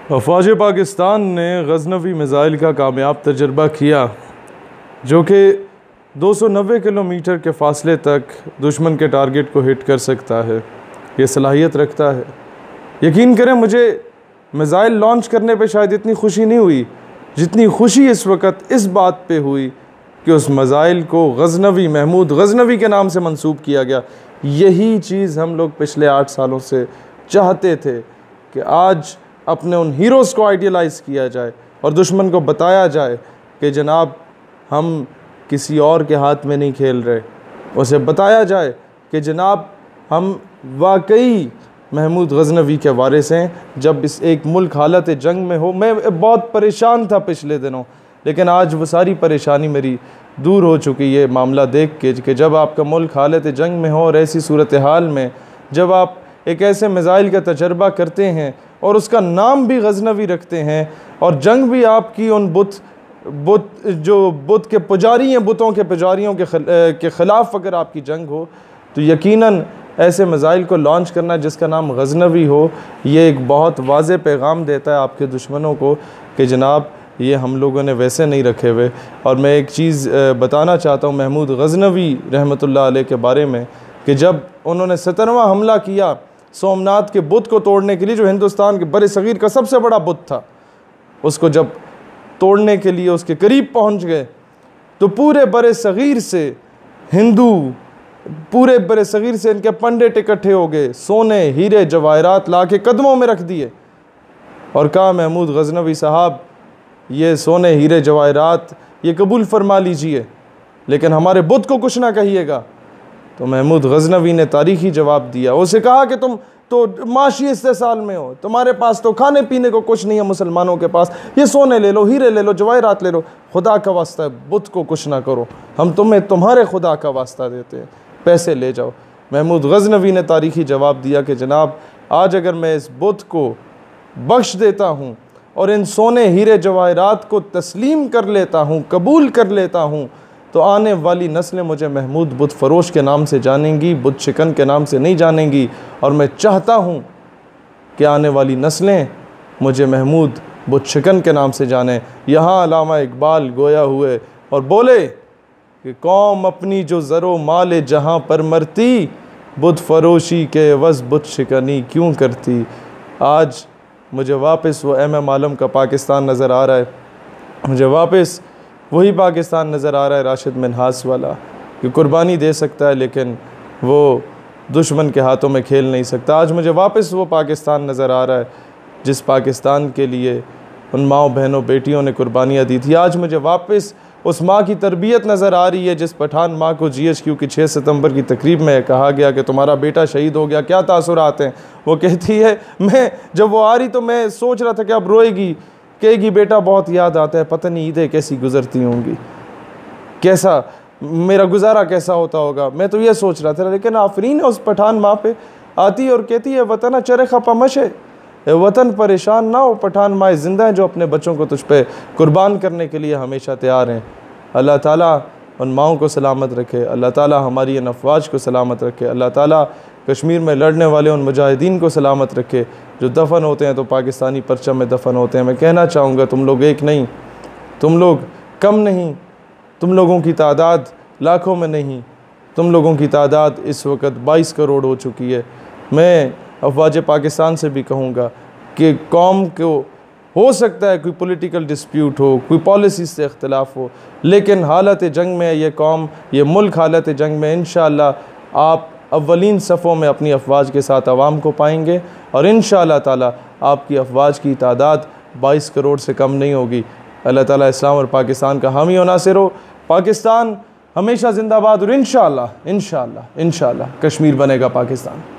अफवाज पाकिस्तान ने गज़नवी मिज़ाइल का कामयाब तजर्बा किया, जो कि 290 किलोमीटर के फ़ासले तक दुश्मन के टारगेट को हिट कर सकता है। ये सलाहियत रखता है। यकीन करें, मुझे मिज़ाइल लॉन्च करने पे शायद इतनी खुशी नहीं हुई जितनी खुशी इस वक्त इस बात पे हुई कि उस मिज़ाइल को गज़नवी, महमूद गज़नवी के नाम से मंसूब किया गया। यही चीज़ हम लोग पिछले 8 सालों से चाहते थे कि आज अपने उन हीरोज़ को आइडियलाइज़ किया जाए और दुश्मन को बताया जाए कि जनाब, हम किसी और के हाथ में नहीं खेल रहे। उसे बताया जाए कि जनाब, हम वाकई महमूद गज़नवी के वारिस हैं। जब इस एक मुल्क हालत जंग में हो, मैं बहुत परेशान था पिछले दिनों, लेकिन आज वो सारी परेशानी मेरी दूर हो चुकी है मामला देख के कि जब आपका मुल्क हालत जंग में हो और ऐसी सूरत हाल में जब आप एक ऐसे मिज़ाइल का तजर्बा करते हैं और उसका नाम भी गज़नवी रखते हैं और जंग भी आपकी उन बुत के पुजारी हैं, बुतों के पुजारियों के ख़िलाफ़ अगर आपकी जंग हो, तो यकीनन ऐसे मिज़ाइल को लॉन्च करना जिसका नाम गज़नवी हो, ये एक बहुत वाज़ेह पैगाम देता है आपके दुश्मनों को कि जनाब, ये हम लोगों ने वैसे नहीं रखे हुए। और मैं एक चीज़ बताना चाहता हूँ महमूद गज़नवी रहमतुल्लाह अलैह के बारे में कि जब उन्होंने 17वां हमला किया सोमनाथ के बुत को तोड़ने के लिए, जो हिंदुस्तान के बड़े सग़ीर का सबसे बड़ा बुत था, उसको जब तोड़ने के लिए उसके करीब पहुंच गए तो पूरे बड़े सग़ीर से हिंदू, पूरे बड़े सग़ीर से इनके पंडित इकट्ठे हो गए, सोने हीरे जवाहरात ला के कदमों में रख दिए और कहा, महमूद गज़नवी साहब, ये सोने हीरे जवाहरात ये कबूल फरमा लीजिए, लेकिन हमारे बुत को कुछ ना कहिएगा। तो महमूद गज़नवी ने तारीख़ी जवाब दिया। उसे कहा कि तुम तो माशी इस्तेसाल में हो, तुम्हारे पास तो खाने पीने को कुछ नहीं है मुसलमानों के पास, ये सोने ले लो, हीरे ले लो, जवाहरात ले लो, खुदा का वास्ता है बुत को कुछ ना करो, हम तुम्हें तुम्हारे खुदा का वास्ता देते हैं, पैसे ले जाओ। महमूद गज़नवी ने तारीख़ी जवाब दिया कि जनाब, आज अगर मैं इस बुत को बख्श देता हूँ और इन सोने हीरे जवाहरात को तस्लीम कर लेता हूँ, कबूल कर लेता हूँ, तो आने वाली नस्लें मुझे महमूद बुत फ़रोश के नाम से जानेंगी, बुत शिकन के नाम से नहीं जानेंगी। और मैं चाहता हूँ कि आने वाली नस्लें मुझे महमूद बुत शिकन के नाम से जानें। यहाँ अल्लामा इकबाल गोया हुए और बोले कि कौम अपनी जो ज़रो माल जहाँ पर मरती, बुत फ़रोशी के एवज़ बुत शिकनी क्यों करती। आज मुझे वापस वो एम आलम का पाकिस्तान नज़र आ रहा है, मुझे वापस वही पाकिस्तान नज़र आ रहा है राशिद मिन्हास वाला, कि कुर्बानी दे सकता है लेकिन वो दुश्मन के हाथों में खेल नहीं सकता। आज मुझे वापस वो पाकिस्तान नज़र आ रहा है जिस पाकिस्तान के लिए उन माओ बहनों बेटियों ने कुर्बानियाँ दी थी। आज मुझे वापस उस माँ की तरबियत नज़र आ रही है जिस पठान माँ को GHQ की 6 सितंबर की तकरीब में कहा गया कि तुम्हारा बेटा शहीद हो गया, क्या तासुरात हैं। वो कहती है, मैं जब वो आ रही तो मैं सोच रहा था कि अब रोएगी, कहेगी बेटा बहुत याद आता है, पता नहीं ईदें कैसी गुजरती होंगी, कैसा मेरा गुजारा कैसा होता होगा, मैं तो ये सोच रहा था। लेकिन आफरीन उस पठान माँ पे आती है और कहती है, वतन चरे खपमश है, वतन परेशान ना हो, पठान माँ ज़िंदा हैं जो अपने बच्चों को तुझ पे कुर्बान करने के लिए हमेशा तैयार हैं। अल्लाह ताला उन माओं को सलामत रखे, अल्लाह ताला हमारी इन अफवाज को सलामत रखे, अल्लाह ताला कश्मीर में लड़ने वाले उन मुजाहिदीन को सलामत रखे जो दफन होते हैं तो पाकिस्तानी परचम में दफन होते हैं। मैं कहना चाहूँगा, तुम लोग एक नहीं, तुम लोग कम नहीं, तुम लोगों की तादाद लाखों में नहीं, तुम लोगों की तादाद इस वक्त 22 करोड़ हो चुकी है। मैं अफवाज पाकिस्तान से भी कहूँगा कि कौम को हो सकता है कोई पॉलिटिकल डिस्प्यूट हो, कोई पॉलिसी से इख्तलाफ हो, लेकिन हालत जंग में ये कौम, ये मुल्क हालत जंग में इंशाअल्लाह आप अव्वलीन सफ़ों में अपनी अफवाज के साथ आवाम को पाएंगे और इंशाअल्लाह ताला आपकी अफवाज की तादाद 22 करोड़ से कम नहीं होगी। अल्लाह ताला इस्लाम और पाकिस्तान का हामी और नासिर हो। पाकिस्तान हमेशा ज़िंदाबाद और इंशाअल्लाह इंशाअल्लाह इंशाअल्लाह कश्मीर बनेगा पाकिस्तान।